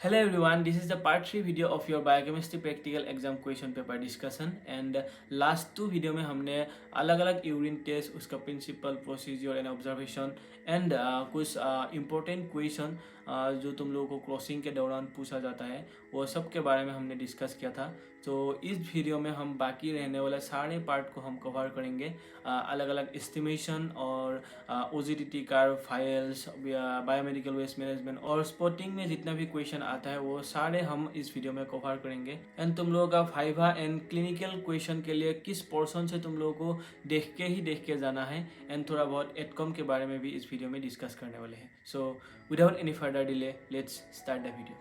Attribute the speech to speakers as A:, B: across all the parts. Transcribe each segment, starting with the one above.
A: Hello everyone, this is the part 3 video of your biochemistry practical exam question paper discussion and last 2 video में हमने अलग अलग urine test उसका principle procedure and observation and कुछ important question जो तुम लोगों को क्रॉसिंग के दौरान पूछा जाता है वो सब के बारे में हमने डिस्कस किया था। तो इस वीडियो में हम बाकी रहने वाले सारे पार्ट को हम कवर करेंगे, अलग अलग एस्टिमेशन और ओजीडीटी कार्व, फाइल्स, बायोमेडिकल वेस्ट मैनेजमेंट और स्पॉटिंग में जितना भी क्वेश्चन आता है वो सारे हम इस वीडियो में कवर करेंगे। एंड तुम लोगों का फाइवा एंड क्लिनिकल क्वेश्चन के लिए किस पोर्शन से तुम लोगों को देख के जाना है एंड थोड़ा बहुत एडकॉम के बारे में भी इस वीडियो में डिस्कस करने वाले हैं। So without any further delay let's start the video.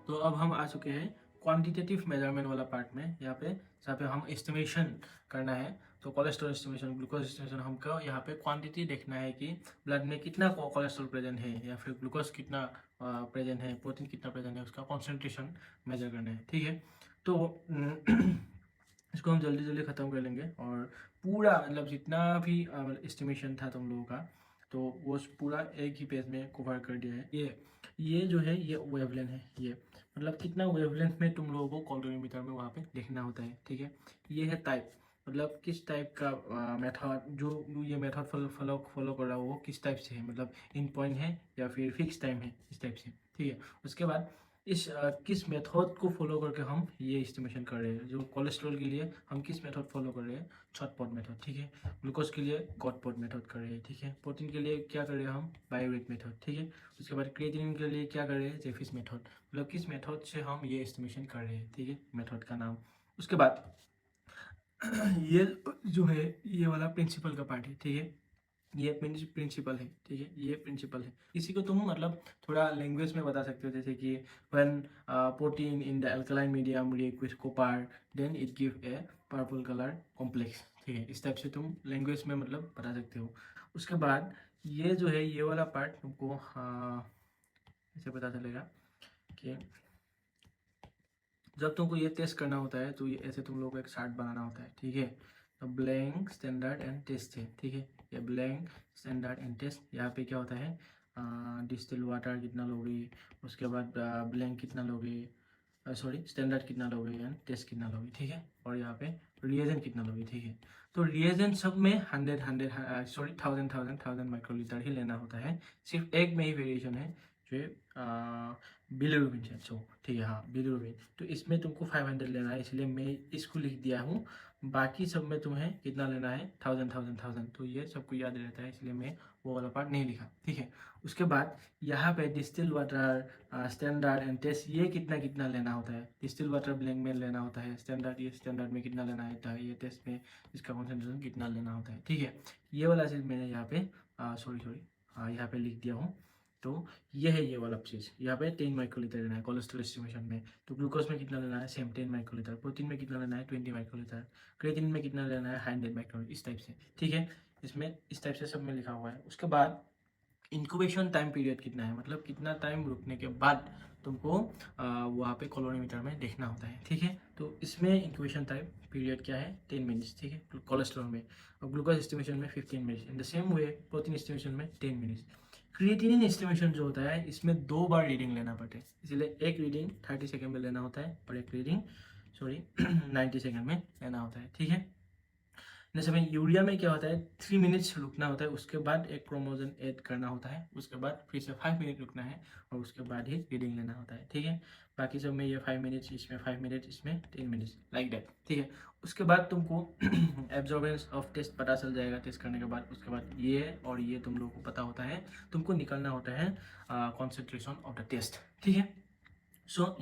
A: तो अब हम आ चुके हैं क्वांटिटेटिव मेजरमेंट वाला पार्ट में, यहाँ पे जहाँ पे हम एस्टिमेशन करना है। तो कोलेस्ट्रॉल एस्टिमेशन, ग्लूकोज एस्टिमेशन, हमको यहाँ पे क्वांटिटी देखना है कि ब्लड में कितना कोलेस्ट्रॉल प्रेजेंट है या फिर ग्लूकोज कितना प्रेजेंट है, प्रोटीन कितना प्रेजेंट है, उसका कॉन्सेंट्रेशन मेजर करना है। ठीक है, तो इसको हम जल्दी जल्दी ख़त्म कर लेंगे और पूरा मतलब जितना भी एस्टिमेशन था तुम लोगों का तो वो पूरा एक ही पेज में कवर कर दिया है। ये जो है ये वेवलेंथ है, ये मतलब कितना वेवलेंथ में तुम लोगों को कैलोरीमीटर में वहाँ पे देखना होता है। ठीक है, ये है टाइप, मतलब किस टाइप का मेथड, जो ये मेथड फॉलो कर रहा हो वो किस टाइप से है, मतलब इन पॉइंट है या फिर फिक्स टाइम है, इस टाइप से। ठीक है, उसके बाद इस किस मेथड को फॉलो करके हम ये एस्टिमेशन कर रहे हैं। जो कोलेस्ट्रॉल के लिए हम किस मेथड फॉलो कर रहे हैं, छटपट मेथड। ठीक है, ग्लूकोज के लिए गॉटपॉट मेथड कर रहे हैं। ठीक है, प्रोटीन के लिए क्या कर रहे हैं हम, बायोरिक मेथड। ठीक है, उसके बाद क्रिएटिनिन के लिए क्या कर रहे हैं, जेफिस मेथड। मतलब किस मेथड से हम ये एस्टिमेशन कर रहे हैं। ठीक है, मेथड का नाम। उसके बाद ये जो है ये वाला प्रिंसिपल का पार्ट है। ठीक है, ये प्रिंसिपल है। ठीक है, ये प्रिंसिपल है। इसी को तुम मतलब थोड़ा लैंग्वेज में बता सकते हो, जैसे कि when protein in the alkaline medium react with copper then it give a purple colour complex. ठीक है, इस टाइप से तुम लैंग्वेज में मतलब बता सकते हो। उसके बाद ये जो है ये वाला पार्ट तुमको ऐसे पता चलेगा कि जब तुमको ये टेस्ट करना होता है तो ये ऐसे तुम लोग को एक चार्ट बनाना होता है। ठीक है, तो ब्लैंक, स्टैंडर्ड एंड टेस्ट है। ठीक है, ये ब्लैंक, स्टैंडर्ड एंड टेस्ट। यहाँ पे क्या होता है, डिस्टिल वाटर कितना लोगे, उसके बाद ब्लैंक कितना लोगे, सॉरी स्टैंडर्ड कितना लोगे एंड टेस्ट कितना लोगे। ठीक है, और यहाँ पे रिएजेंट कितना लोगे। ठीक है, तो रिएजेंट सब में 1000 माइक्रोलीटर ही लेना होता है। सिर्फ एक में ही वेरिएशन है जो बिलिरुबिन है। सो ठीक है, हाँ बिलिरुबिन, तो इसमें तुमको 500 लेना है, इसलिए मैं इसको लिख दिया हूँ। बाकी सब में तुम्हें कितना लेना है, 1000। तो ये सबको याद रहता है, इसलिए मैं वो वाला पार्ट नहीं लिखा। ठीक है, उसके बाद यहाँ पे distil water, standard and test, ये कितना कितना लेना होता है। डिस्टिल वाटर ब्लैंक में लेना होता है, स्टैंडर्ड ये स्टैंडर्ड में कितना लेना होता है, ये टेस्ट में इसका कॉन्सेंट्रेशन कितना लेना होता है। ठीक है, ये वाला चीज़ मैंने यहाँ पे सॉरी हाँ यहाँ पे लिख दिया हूँ। तो ये है ये वाला चीज़, यहाँ पे 10 माइक्रोलीटर लेना है कोलेस्ट्रॉल एस्टिमेशन में। तो ग्लूकोज में कितना लेना है, सेम 10 माइक्रोलीटर। प्रोटीन में कितना लेना है, 20 माइक्रोलीटर। क्रिएटिनिन में कितना लेना है, 100 माइक्रोलीटर, इस टाइप से। ठीक है, इसमें इस टाइप से सब में लिखा हुआ है। उसके बाद इंक्यूबेशन टाइम पीरियड कितना है, मतलब कितना टाइम रुकने के बाद तुमको वहाँ पे कैलोरीमीटर में देखना होता है। ठीक है, तो इसमें इंक्यूबेशन टाइम पीरियड क्या है, 10 मिनट्स। ठीक है, कोलेस्ट्रॉल में, और ग्लूकोज एस्टिमेशन में 15 minutes. In the same way protein estimation में 10 मिनट्स। क्रिएटिनिन एस्टिमेशन जो होता है इसमें 2 बार रीडिंग लेना पड़ता है, इसलिए एक रीडिंग 30 सेकेंड में लेना होता है और एक रीडिंग 90 सेकेंड में लेना होता है। ठीक है, जैसे में यूरिया में क्या होता है, 3 मिनट्स रुकना होता है, उसके बाद एक क्रोमोजोम ऐड करना होता है, उसके बाद फिर से 5 मिनट रुकना है और उसके बाद ही रीडिंग लेना होता है। ठीक है, बाकी सब में ये 5 मिनट्स, इसमें 5 मिनट, इसमें 10 मिनट्स, लाइक दैट। ठीक है, उसके बाद तुमको एब्जॉर्बेंस ऑफ टेस्ट पता चल जाएगा टेस्ट करने के बाद। उसके बाद ये और ये तुम लोगों को पता होता है, तुमको निकलना होता है कॉन्सेंट्रेशन ऑफ द टेस्ट। ठीक है, सो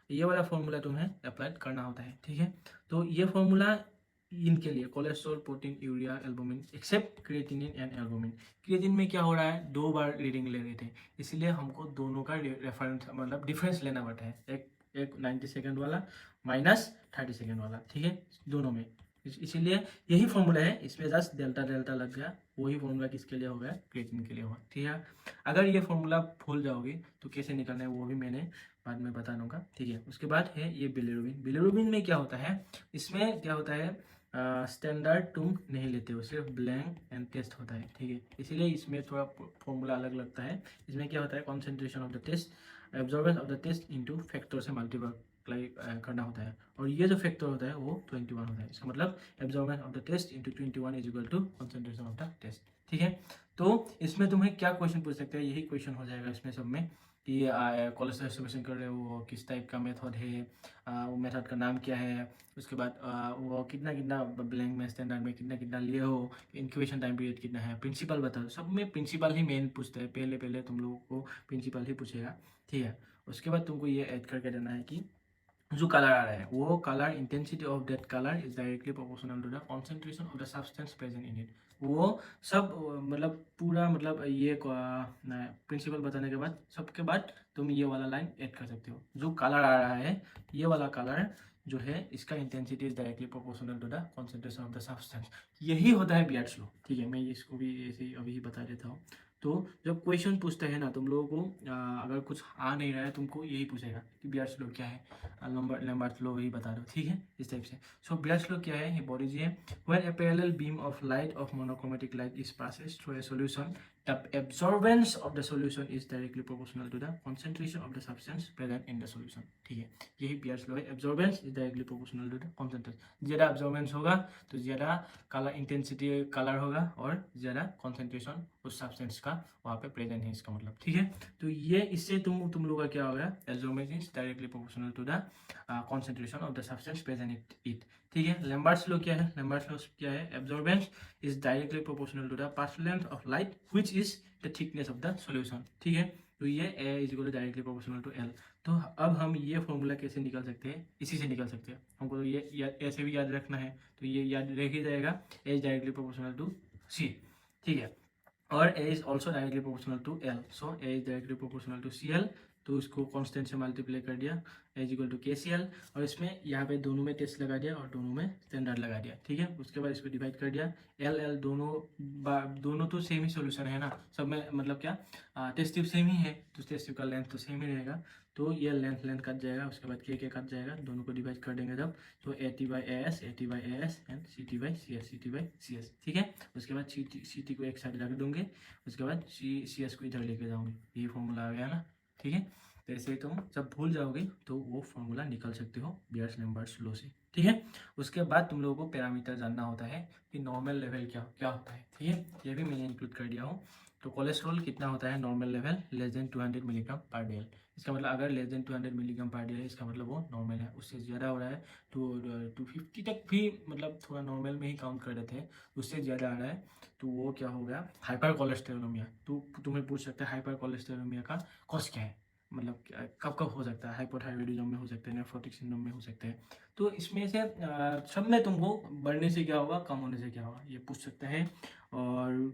A: ये वाला फॉर्मूला तुम्हें अप्लाई करना होता है। ठीक है, तो ये फॉर्मूला इनके लिए cholesterol, protein, urea, albumin, except creatinine and albumin. Creatinine में क्या हो रहा है, 2 बार रीडिंग ले रहे थे, इसलिए हमको दोनों का रेफरेंस मतलब डिफरेंस लेना पड़ता है। एक 90 सेकेंड वाला माइनस 30 सेकेंड वाला। ठीक है, दोनों में इसीलिए यही फॉर्मूला है, इसमें जस्ट डेल्टा डेल्टा लग गया, वही फॉर्मूला किसके लिए हो गया, क्रिएटिनिन के लिए होगा। ठीक है, अगर ये फॉर्मूला भूल जाओगे तो कैसे निकलना है वो भी मैंने बाद में बता दूंगा। ठीक है, उसके बाद है ये बिलिरुबिन। बिलिरुबिन में क्या होता है, इसमें क्या होता है, स्टैंडर्ड तुम नहीं लेते हो, सिर्फ ब्लैंक एंड टेस्ट होता है। ठीक है, इसीलिए इसमें थोड़ा फॉर्मूला अलग लगता है। इसमें क्या होता है, concentration of the test absorbance of the test into factor से मल्टीप्लाई करना होता है, और ये जो फैक्टर होता है वो 21 होता है। इसका मतलब absorbance of the test into 21 is equal to concentration of the test. ठीक है, तो इसमें तुम्हें क्या क्वेश्चन पूछ सकते हैं, यही क्वेश्चन हो जाएगा इसमें सब में कि कोलेस्ट्रॉल एस्टिमेशन कर रहे हो वो किस टाइप का मेथड है, वो मेथड का नाम क्या है, उसके बाद वो कितना कितना ब्लैंक में स्टैंडर्ड में कितना कितना लिए हो, इंक्यूबेशन टाइम पीरियड कितना है, प्रिंसिपल बताओ। सब में प्रिंसिपल ही मेन पूछते हैं, पहले पहले तुम लोगों को प्रिंसिपल ही पूछेगा। ठीक है, उसके बाद तुमको ये ऐड करके देना है कि जो कलर आ रहा है वो colour intensity of that colour is directly proportional to the concentration of the substance present in it. वो सब मतलब पूरा मतलब ये प्रिंसिपल बताने के बाद सबके बाद तुम ये वाला लाइन ऐड कर सकते हो, जो कलर आ रहा है ये वाला कलर जो है इसका intensity is directly proportional to the concentration of the substance. यही होता है बियर्ड्स लॉ। ठीक है, मैं इसको भी ऐसे ही अभी ही बता देता हूँ। तो जब क्वेश्चन पूछते हैं ना तुम लोगों को अगर कुछ आ नहीं रहा है तुमको यही पूछेगा कि बियर्ड्स लॉ क्या है, लैम्बर्ट लॉ वही बता दो। ठीक है, इस टाइप से। सो बियर्ड्स लॉ क्या है ये बोल दीजिए। When a parallel beam of light of monochromatic light is passes through a solution, the absorbance of the solution is directly proportional to the concentration of the substance present in the solution। ठीक है, यही Beer's law है। Absorbance is directly proportional to the concentration. ज़्यादा absorbance होगा तो ज़्यादा colour intensity colour होगा और ज़्यादा कॉन्सेंट्रेशन उस सब्सटेंस का वहाँ पे प्रेजेंट है, इसका मतलब। ठीक है, तो ये इससे तुम लोग का क्या होगा, absorbance is directly proportional to the concentration of the substance present it. ठीक है, लैम्बर्ट्स लॉ क्या है, लैम्बर्ट्स लॉ क्या है, absorbance is directly proportional to the partial length of light which is the thickness of the solution. ठीक है, तो ये A is equal to directly proportional to L. तो अब हम ये फॉर्मूला कैसे निकाल सकते हैं, इसी से निकाल सकते हैं। हमको तो ये ऐसे भी याद रखना है, तो ये याद रख ही जाएगा, A is directly proportional to C. ठीक है, और A is also directly proportional to L. So A is directly proportional to C L, तो इसको कांस्टेंट से मल्टीप्लाई कर दिया, एज इक्वल टू के सी एल, और इसमें यहाँ पे दोनों में टेस्ट लगा दिया और दोनों में स्टैंडर्ड लगा दिया। ठीक है, उसके बाद इसको डिवाइड कर दिया, एल एल दोनों तो सेम ही सोल्यूशन है ना, सब में मतलब क्या टेस्ट ट्यूब सेम ही है, तो टेस्ट ट्यूब का लेंथ तो सेम ही रहेगा, तो ये लेंथ कट जाएगा, उसके बाद के कट जाएगा, दोनों को डिवाइड कर देंगे जब, तो A T by A S and C T by C S. ठीक है, उसके बाद सी टी को एक साइड रख दूंगे, उसके बाद सी एस को इधर लेके जाऊंगे, ये फॉर्मूला आ गया ना। ठीक है, तो ऐसे ही तुम जब भूल जाओगे तो वो फॉर्मूला निकल सकते हो बियर्ड्स लैम्बर्ट्स लॉ से। ठीक है, उसके बाद तुम लोगों को पैरामीटर जानना होता है कि नॉर्मल लेवल क्या क्या होता है। ठीक है, ये भी मैंने इंक्लूड कर दिया हूँ। तो कोलेस्ट्रॉल कितना होता है normal level, less than 200 milligram पर डेल। इसका मतलब अगर लेस देन 200 मिलीग्राम पर डेल है, इसका मतलब वो नॉर्मल है। उससे ज़्यादा हो रहा है तो 250 तक भी मतलब थोड़ा नॉर्मल में ही काउंट कर देते हैं, उससे ज़्यादा आ रहा है तो वो क्या हो गया, हाइपर कोलेस्टेरोमिया। तो तुम्हें पूछ सकते हैं हाइपर कोलेस्टेरोमिया का कॉज क्या है, मतलब कब कब हो सकता है, हाइपोथायरॉयडिज्म में हो सकते हैं, नेफ्रोटिक सिंड्रोम में हो सकते हैं। तो इसमें से सब में तुमको बढ़ने से क्या होगा, कम होने से क्या होगा, ये पूछ सकते हैं। और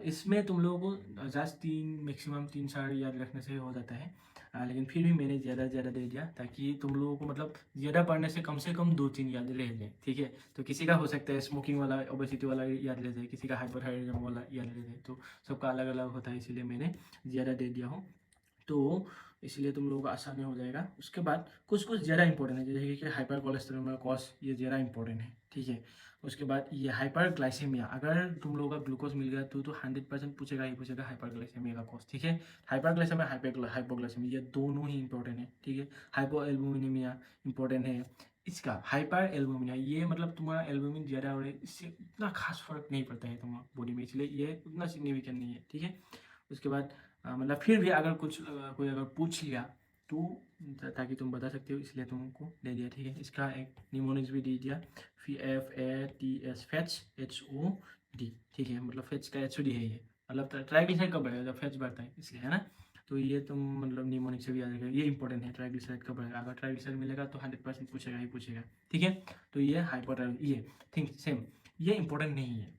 A: इसमें तुम लोगों को जस्ट 3 मैक्सिमम 3-4 याद रखने से हो जाता है, लेकिन फिर भी मैंने ज़्यादा दे दिया ताकि तुम लोगों को मतलब ज़्यादा पढ़ने से कम 2-3 याद रह जाए। ठीक है, तो किसी का हो सकता है स्मोकिंग वाला, ओबेसिटी वाला याद रह जाए, किसी का हाइपोथायरॉयडिज्म वाला याद रह जाए, तो सबका अलग अलग होता है, इसीलिए मैंने ज़्यादा दे दिया हूँ, तो इसलिए तुम लोगों को आसानी हो जाएगा। उसके बाद कुछ ज़्यादा इंपॉर्टेंट है, जैसे कि हाइपर कोलेस्ट्रोल कॉज, ये ज़्यादा इंपॉर्टेंट है। ठीक है, उसके बाद ये हाइपर ग्लाइसेमिया, अगर तुम लोगों का ग्लूकोज मिल गया तो 100% पूछेगा ही पूछेगा हाइपर ग्लाइसेमिया का कॉज। ठीक है, हाइपर ग्लाइसेमिया हाइपोग्लाइसेमिया ये दोनों ही इंपॉर्टेंट है। ठीक है, हाइपो एल्बुमिनिमिया इंपॉर्टेंट है। इसका हाइपर एल्बुमिनिया ये मतलब तुम्हारा एल्बुमिन ज़्यादा हो रहा है, इससे उतना खास फर्क नहीं पड़ता है तुम्हारा बॉडी में, इसलिए ये उतना सिग्निफिकेंट नहीं है। ठीक है, उसके बाद मतलब फिर भी अगर कोई अगर पूछ लिया तो ताकि तुम बता सकते हो, इसलिए तुमको दे दिया। ठीक है, इसका एक निमोनिक्स भी दे दिया, FATS फैट्स HOD। ठीक है, मतलब फैट्स का HOD है ये, मतलब ट्राइग्लिसराइड कब बढ़ेगा, जब फैट्स बढ़ता है इसलिए, है ना। तो ये तुम मतलब निमोनिक से भी याद रखेगा, ये इंपॉर्टेंट है, ट्राइग्लिसराइड कब बढ़ेगा, अगर ट्राइग्लिसराइड मिलेगा तो 100% पूछेगा ही पूछेगा। ठीक है, तो ये ये थिंक सेम, ये इंपॉर्टेंट नहीं है।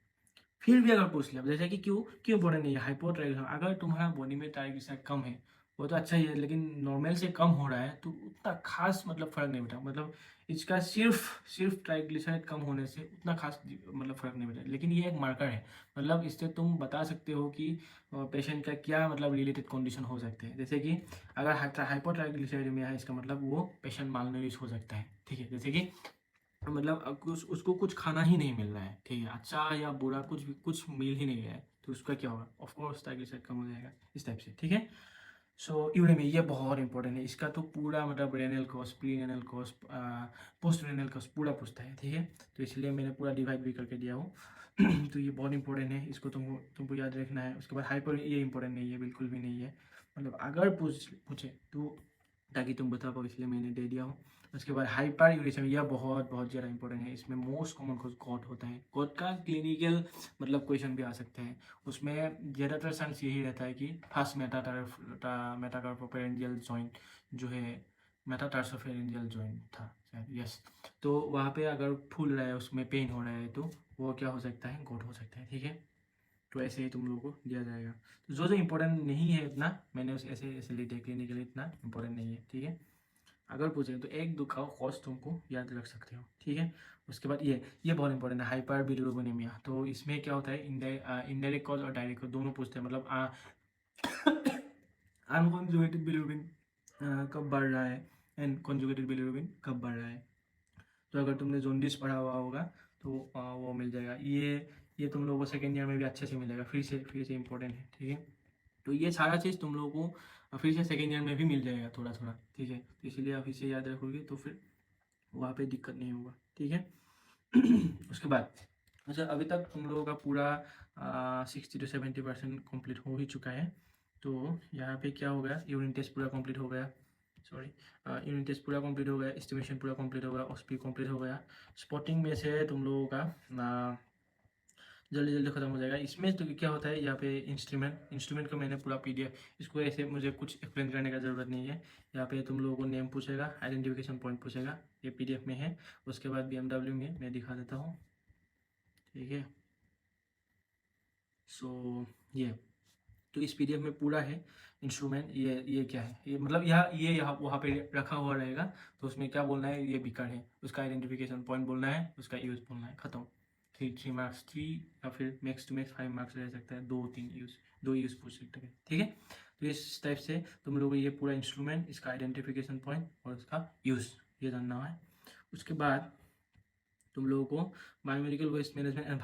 A: फिर भी अगर पूछ लिया जैसे कि क्यों क्यों इंपॉर्टेंट नहीं है, हाइपोट्राइग्लिसराइड, अगर तुम्हारा बॉडी में ट्राइग्लिसराइड कम है वो तो अच्छा ही है, लेकिन नॉर्मल से कम हो रहा है तो उतना खास मतलब फर्क नहीं पड़ता, मतलब इसका सिर्फ ट्राइग्लिसराइड कम होने से उतना खास मतलब फर्क नहीं पड़ता, लेकिन ये एक मार्कर है, मतलब इससे तुम बता सकते हो कि पेशेंट का क्या मतलब रिलेटेड कंडीशन हो सकते हैं। जैसे कि अगर हाइपोट्राइग्लिसराइडेमिया है, इसका मतलब वो पेशेंट मालनरिश हो सकता है। ठीक है, जैसे कि मतलब उसको कुछ खाना ही नहीं मिल रहा है, ठीक है, अच्छा या बुरा कुछ मिल ही नहीं रहा है, तो उसका क्या होगा, ऑफ कोर्स ट्राइग्लिसराइड कम हो जाएगा, इस टाइप से। ठीक है, सो यूडेमी ये बहुत इंपॉर्टेंट है, इसका तो पूरा मतलब renal cost, pre renal cost, post renal cost पूरा पूछता है, ठीक है। तो इसलिए मैंने पूरा डिवाइड भी करके दिया हूँ। तो ये बहुत इंपॉर्टेंट है, इसको तुमको याद रखना है। उसके बाद हाइपर ये इंपॉर्टेंट नहीं है, बिल्कुल भी नहीं है, मतलब अगर पूछे तो ताकि तुम बता पाओ, इसलिए मैंने दे दिया हूँ। उसके बाद हाइपर यूरेसिमिया यह बहुत बहुत ज़्यादा इंपॉर्टेंट है। इसमें मोस्ट कॉमन कॉट होता है, कॉट का क्लिनिकल मतलब क्वेश्चन भी आ सकते हैं। उसमें ज़्यादातर चांस यही रहता है कि फर्स्ट मेटाकार्पोफेरेंजियल जॉइंट जो है, मेटाटार्सोफेरेंजियल जॉइंट था शायद, यस। तो वहाँ पे अगर फूल रहा है, उसमें पेन हो रहा है, तो वो क्या हो सकता है, गोट हो सकता है, ठीक है। तो ऐसे ही तुम लोगों को दिया जाएगा। तो जो इंपॉर्टेंट नहीं है इतना, मैंने उसे ऐसे ऐसे लिख दिया, क्लिनिकल इतना इंपॉर्टेंट नहीं है, ठीक है। अगर पूछें तो एक दो का कॉस्ट तुमको याद रख सकते हो, ठीक है। उसके बाद ये बहुत इंपॉर्टेंट है, हाइपर बिलिरुबिनेमिया। तो इसमें क्या होता है, इनडायरेक्ट कॉज और डायरेक्ट कॉज दोनों पूछते हैं, मतलब अनकॉन्जुगेटेड बिलिरुबिन कब बढ़ रहा है एंड कॉन्जुगेटेड बिलिरुबिन कब बढ़ रहा है। तो अगर तुमने जोंडिस पढ़ा हुआ होगा तो वो मिल जाएगा। ये तुम लोगों को सेकेंड ईयर में भी अच्छे से मिलेगा, फिर से इंपॉर्टेंट है, ठीक है। तो ये सारा चीज़ तुम लोगों को फिर से सेकेंड ईयर में भी मिल जाएगा थोड़ा थोड़ा, ठीक है। तो इसलिए आप इसे याद रखोगे तो फिर वहाँ पे दिक्कत नहीं होगा, ठीक है। उसके बाद अच्छा, अभी तक तुम लोगों का पूरा 60 to 70% कम्प्लीट हो ही चुका है। तो यहाँ पे क्या हो गया, यूनिट टेस्ट पूरा कंप्लीट हो गया, सॉरी, यूनिट टेस्ट पूरा कंप्लीट हो गया, एस्टिमेशन पूरा कंप्लीट हो गया, ओस्पी कंप्लीट हो गया। स्पॉटिंग में से तुम लोगों का जल्दी जल्दी खत्म हो जाएगा। इसमें तो क्या होता है, यहाँ पे इंस्ट्रूमेंट का मैंने पूरा पीडीएफ, इसको ऐसे मुझे कुछ एक्सप्लेन करने का ज़रूरत नहीं है। यहाँ पे तुम लोगों को नेम पूछेगा, आइडेंटिफिकेशन पॉइंट पूछेगा, ये पीडीएफ में है। उसके बाद BMW में मैं दिखा देता हूँ, ठीक है। सो ये तो इस पीडीएफ में पूरा है इंस्ट्रूमेंट। ये क्या है, ये मतलब यहाँ वहाँ पे रखा हुआ रहेगा। तो उसमें क्या बोलना है, ये बिकर है, उसका आइडेंटिफिकेशन पॉइंट बोलना है, उसका यूज़ बोलना है, खत्म। 3 मार्क्स, 3 या फिर मैक्स टू मैक्स 5 मार्क्स रह सकता है, 2 यूज़ पूछ सकते हैं, ठीक है। तो इस टाइप से तुम लोग ये पूरा इंस्ट्रूमेंट, इसका आइडेंटिफिकेशन पॉइंट और उसका यूज़ ये जानना है। उसके बाद तुम लोगों को biomedical waste management and